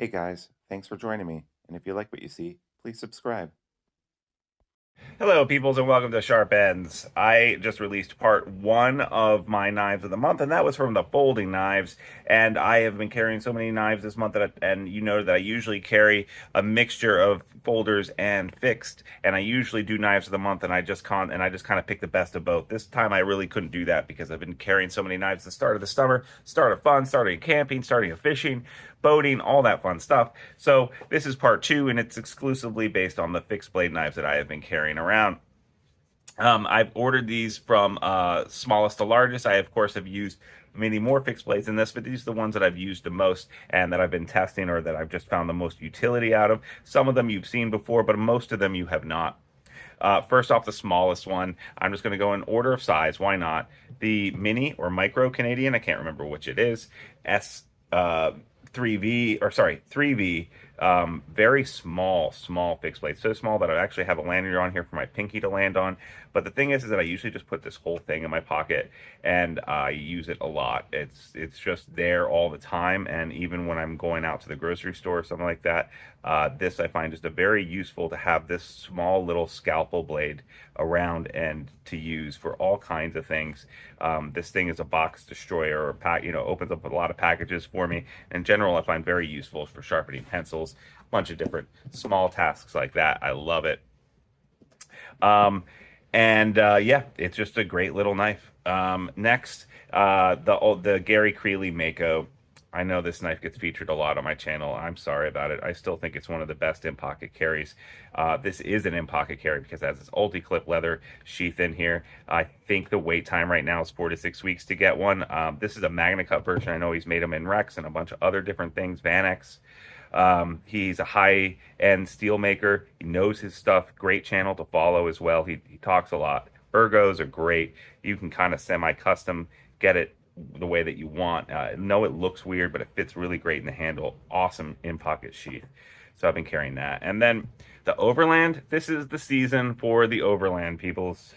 Hey guys, thanks for joining me. And if you like what you see, please subscribe. Hello, peoples, and welcome to Sharp Ends. I just released part one of my knives of the month, and that was from the folding knives. And I have been carrying so many knives this month and you know that I usually carry a mixture of folders and fixed. And I usually do knives of the month, and I just kind of pick the best of both. This time, I really couldn't do that because I've been carrying so many knives. The start of the summer, start of fun, starting camping, starting of fishing, boating, all that fun stuff. So this is part two, and it's exclusively based on the fixed blade knives that I have been carrying around. I've ordered these from smallest to largest. I, of course, have used many more fixed blades in this, but these are the ones that I've used the most and that I've been testing or that I've just found the most utility out of. Some of them you've seen before, but most of them you have not. First off, the smallest one. I'm just going to go in order of size. Why not? The mini or micro Canadian, I can't remember which it is. S 3V, or sorry, 3V, very small fixed blade. So small that I actually have a lanyard on here for my pinky to land on. But the thing is that I usually just put this whole thing in my pocket and I use it a lot. It's just there all the time. And even when I'm going out to the grocery store or something like that, this I find just a very useful to have this small little scalpel blade around and to use for all kinds of things. This thing is a box destroyer or opens up a lot of packages for me. In general, I find very useful for sharpening pencils, a bunch of different small tasks like that. I love it. Yeah, it's just a great little knife. Next, the Gary Creeley Mako. I know this knife gets featured a lot on my channel. I'm sorry about it. I still think it's one of the best in-pocket carries. This is an in-pocket carry because it has this ulti-clip leather sheath in here. I think the wait time right now is 4 to 6 weeks to get one. This is a Magna Cut version. I know he's made them in Rex and a bunch of other different things, Vanex. He's a high-end steel maker. He knows his stuff. Great channel to follow as well. He talks a lot. Ergos are great. You can kind of semi-custom get it the way that you want. No, it looks weird, but it fits really great in the handle. Awesome in-pocket sheath. So I've been carrying that. And then the Overland. This is the season for the Overland, peoples.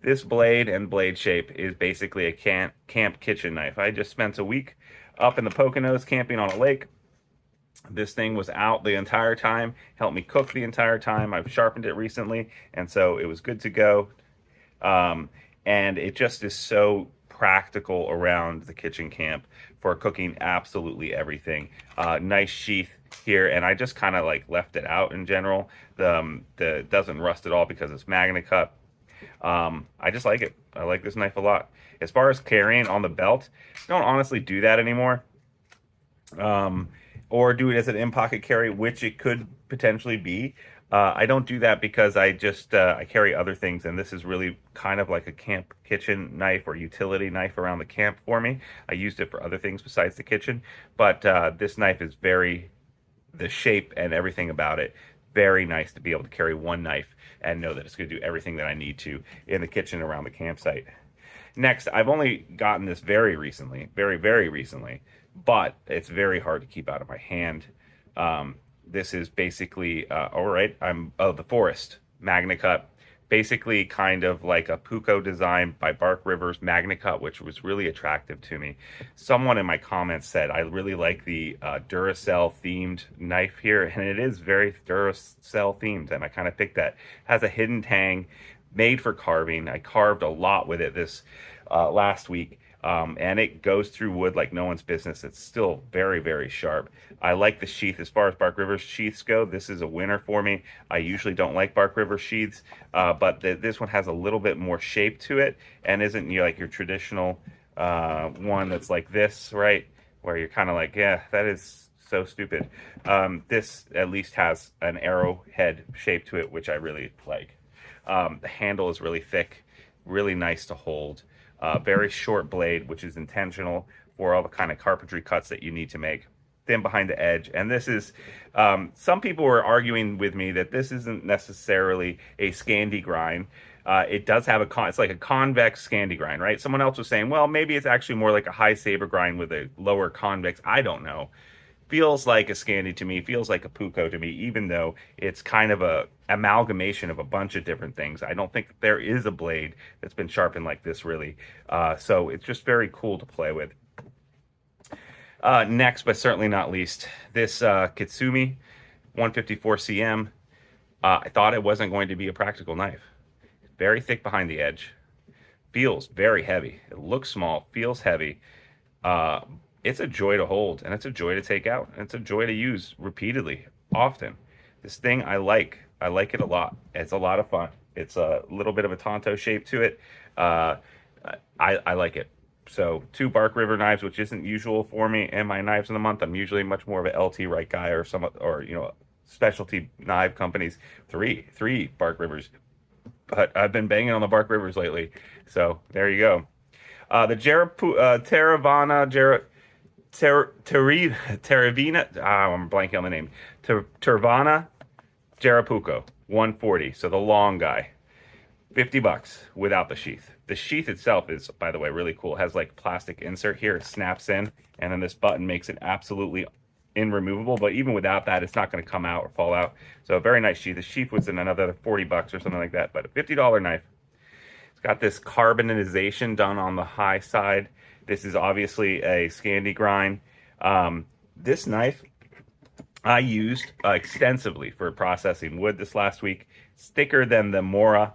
This blade and blade shape is basically a camp kitchen knife. I just spent a week up in the Poconos camping on a lake. This thing was out the entire time, helped me cook the entire time. I've sharpened it recently, and so it was good to go. And it just is so practical around the kitchen camp for cooking absolutely everything. Nice sheath here, and I just kind of like left it out in general. The doesn't rust at all because it's Magna Cut. I just like it. I like this knife a lot. As far as carrying on the belt, I don't honestly do that anymore. Or do it as an in-pocket carry, which it could potentially be. I don't do that because I carry other things, and this is really kind of like a camp kitchen knife or utility knife around the camp for me. I used it for other things besides the kitchen, but this knife is the shape and everything about it, very nice to be able to carry one knife and know that it's going to do everything that I need to in the kitchen around the campsite. Next, I've only gotten this very recently, very recently, but it's very hard to keep out of my hand. This is basically, all right, the Forest Magna Cut, basically kind of like a Puko design by Bark Rivers Magna Cut, which was really attractive to me. Someone in my comments said, I really like the Duracell themed knife here, and it is very Duracell themed, and I kind of picked that. It has a hidden tang, made for carving. I carved a lot with it this last week. And it goes through wood like no one's business. It's still very sharp. I like the sheath. As far as Bark River sheaths go, this is a winner for me. I usually don't like Bark River sheaths, but this one has a little bit more shape to it and isn't like your traditional one that's like this, right? Where you're kind of like, yeah, that is so stupid. This at least has an arrowhead shape to it, which I really like. The handle is really thick, really nice to hold. Very short blade, which is intentional for all the kind of carpentry cuts that you need to make. Thin behind the edge. And this is, some people were arguing with me that this isn't necessarily a Scandi grind. It does have it's like a convex Scandi grind, right? Someone else was saying, well, maybe it's actually more like a high saber grind with a lower convex. I don't know. Feels like a Scandi to me, feels like a Puko to me, even though it's kind of a amalgamation of a bunch of different things. I don't think there is a blade that's been sharpened like this, really. So it's just very cool to play with. Next, but certainly not least, this Kitsumi 154 cm. I thought it wasn't going to be a practical knife. Very thick behind the edge. Feels very heavy. It looks small, feels heavy. It's a joy to hold, and it's a joy to take out, and it's a joy to use repeatedly, often. This thing I like. I like it a lot. It's a lot of fun. It's a little bit of a Tonto shape to it. I like it. So 2 Bark River knives, which isn't usual for me and my knives in the month. I'm usually much more of an LT Wright guy or specialty knife companies. Three Bark Rivers, but I've been banging on the Bark Rivers lately. So there you go. The Terravina. I'm blanking on the name. Tervana Jarapuco 140. So the long guy. $50 without the sheath. The sheath itself is, by the way, really cool. It has like plastic insert here. It snaps in, and then this button makes it absolutely irremovable. But even without that, it's not going to come out or fall out. So a very nice sheath. The sheath was in another $40 or something like that. But a $50 knife. It's got this carbonization done on the high side. This is obviously a Scandi grind. This knife I used extensively for processing wood this last week. It's thicker than the Mora.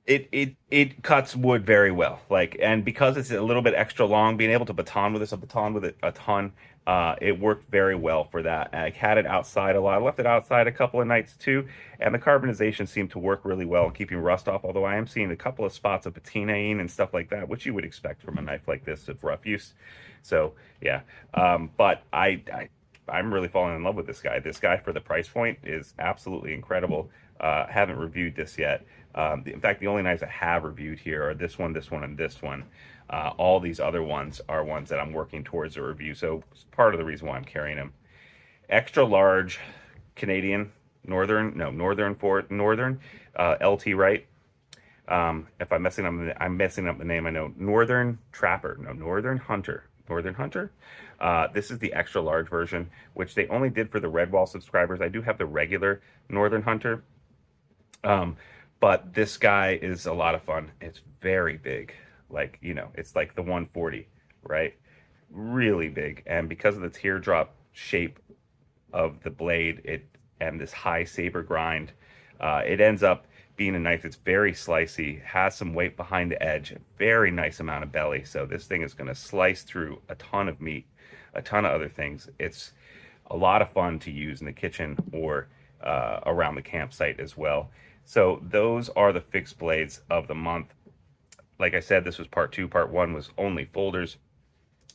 It cuts wood very well, and because it's a little bit extra long, being able to baton with it a ton, it worked very well for that. I had it outside a lot. I left it outside a couple of nights too, and the carbonization seemed to work really well, keeping rust off, although I am seeing a couple of spots of patinaing and stuff like that, which you would expect from a knife like this of rough use. So yeah, but I'm really falling in love with this guy. This guy for the price point is absolutely incredible. Haven't reviewed this yet. In fact, the only knives I have reviewed here are this one, and this one. All these other ones are ones that I'm working towards a review, so it's part of the reason why I'm carrying them. Extra large Canadian Northern LT Wright. If I'm messing up the name, I know. Northern Hunter. This is the extra large version, which they only did for the Redwall subscribers. I do have the regular Northern Hunter. But this guy is a lot of fun. It's very big. It's like the 140, right? Really big. And because of the teardrop shape of the blade, and this high saber grind, it ends up being a knife that's very slicey, has some weight behind the edge, a very nice amount of belly. So this thing is going to slice through a ton of meat, a ton of other things. It's a lot of fun to use in the kitchen or around the campsite as well. So those are the fixed blades of the month. Like I said, this was part 2. Part 1 was only folders.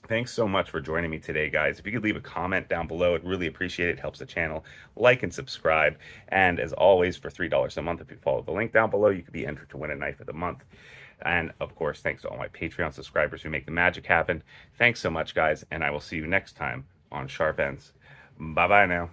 Thanks so much for joining me today, guys. If you could leave a comment down below, I'd really appreciate it. It helps the channel. Like and subscribe. And as always, for $3 a month, if you follow the link down below, you could be entered to win a knife of the month. And of course, thanks to all my Patreon subscribers who make the magic happen. Thanks so much, guys, and I will see you next time on Sharp Ends. Bye-bye now.